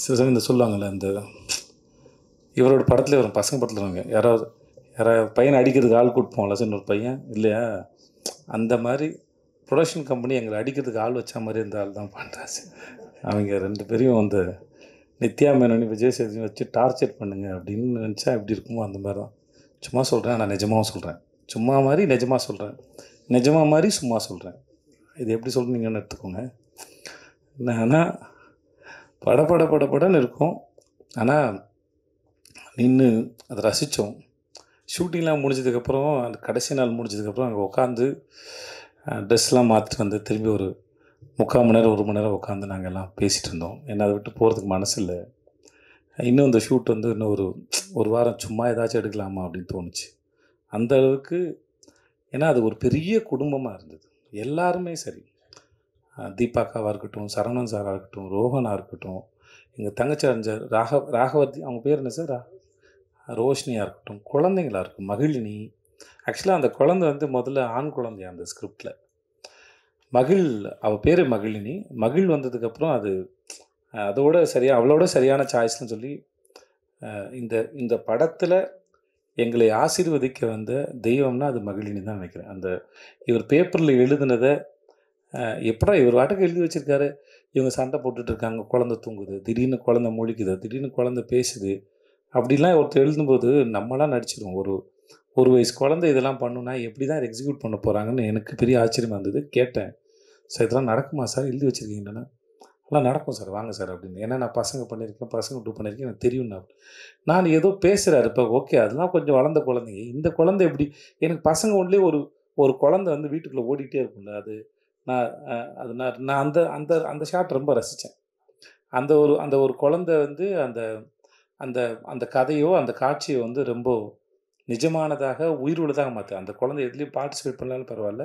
சில சமயம் இந்த சொல்லுவாங்கள்ல, இந்த இவரோட படத்துல வரும், பசங்க படத்தில் வருவாங்க, யாராவது பையனை அடிக்கிறதுக்கு ஆள் கூப்பிட்டு சார் ஒரு பையன் இல்லையா, அந்த மாதிரி ப்ரொடக்ஷன் கம்பெனி எங்களை அடிக்கிறதுக்கு ஆள் வச்ச மாதிரி இருந்த ஆள் தான் பண்ணுறாச்சு. அவங்க 2 பேரையும் வந்து நித்யா மேனனி, விஜய் சேதுபதி வச்சு டார்ச்சர் பண்ணுங்க அப்படின்னு நினச்சா எப்படி இருக்குமோ அந்த மாதிரி தான். சும்மா சொல்கிறேன், நான் நிஜமாகவும் சொல்கிறேன். சும்மா மாதிரி நிஜமாக சொல்கிறேன், நிஜமாக மாதிரி சும்மா சொல்கிறேன். இது எப்படி சொல்கிறீங்கன்னு எடுத்துக்கோங்க. ஆனால் படன்னு இருக்கும். ஆனால் நின்று அதை ரசித்தோம். ஷூட்டிங்லாம் முடிஞ்சதுக்கப்புறம், அந்த கடைசி நாள் முடிஞ்சதுக்கப்புறம் அங்கே உட்காந்து ட்ரெஸ்லாம் மாற்றிட்டு வந்து திரும்பி ஒரு 3/4 மணி நேரம் 1 மணி நேரம் உட்காந்து நாங்கள் எல்லாம் பேசிகிட்டு இருந்தோம். ஏன்னா அதை விட்டு போகிறதுக்கு மனசு இல்லை. இன்னும் இந்த ஷூட் வந்து இன்னும் ஒரு வாரம் சும்மா ஏதாச்சும் எடுக்கலாமா அப்படின்னு தோணுச்சு. அந்த அளவுக்கு. ஏன்னா அது ஒரு பெரிய குடும்பமாக இருந்தது. எல்லாருமே சரி, தீபாக்காவாக இருக்கட்டும், சரவணன் சாராக இருக்கட்டும், ரோஹனாக இருக்கட்டும், எங்கள் தங்கச்சி அறிஞர் ராகவர்த்தி, அவங்க பேர் என்ன சார், ரோஷினியாக இருக்கட்டும், குழந்தைங்களாக இருக்கும், மகிழினி. ஆக்சுவலாக அந்த குழந்தை வந்து முதல்ல ஆண் குழந்தையா அந்த ஸ்கிரிப்டில். அவள் பேர் மகிழினி. மகிழ் வந்ததுக்கப்புறம் அதோட அவளோட சரியான சாய்ஸ்னு சொல்லி இந்த படத்தில் எங்களை ஆசீர்வதிக்க வந்த தெய்வம்னா அது மகிழினி தான் நினைக்கிறேன். இவர் பேப்பரில் எழுதுனதை எப்படா இவர் வாட்டுக்கு எழுதி வச்சுருக்காரு, இவங்க சண்டை போட்டுட்ருக்காங்க, குழந்தை தூங்குது, திடீர்னு குழந்தை முழிக்குது, திடீர்னு குழந்தை பேசுது, அப்படிலாம் ஒருத்தர் எழுதும்போது நம்மளாம் நடிச்சிடுவோம். ஒரு வயசு குழந்தை இதெல்லாம் பண்ணுன்னா எப்படி தான் இதை எக்ஸிக்யூட் பண்ண போகிறாங்கன்னு எனக்கு பெரிய ஆச்சரியமாக இருந்தது. கேட்டேன், சார் இதெல்லாம் நடக்குமா சார், எழுதி வச்சுருக்கீங்கன்னா? எல்லாம் நடக்கும் சார், வாங்க சார் அப்படின்னு. ஏன்னா நான் பசங்க பண்ணியிருக்கேன், பசங்க 2 பண்ணியிருக்கேன், எனக்கு தெரியும்னா. நான் ஏதோ பேசுகிறாரு இப்போ, ஓகே அதெல்லாம் கொஞ்சம் வளர்ந்த குழந்தைங்க. இந்த குழந்தை எப்படி, எனக்கு பசங்க ஒன்றுலேயே ஒரு குழந்தை வந்து வீட்டுக்குள்ளே ஓடிக்கிட்டே இருக்கும்ல, நான் அந்த அந்த அந்த ஷாட் ரொம்ப ரசித்தேன். அந்த ஒரு குழந்தை வந்து அந்த அந்த அந்த கதையோ அந்த காட்சியோ வந்து ரொம்ப நிஜமானதாக, உயிர் உள்ளதாக மாற்று. அந்த குழந்தை எதுலேயும் பார்ட்டிசிபேட் பண்ணாலும் பரவாயில்ல,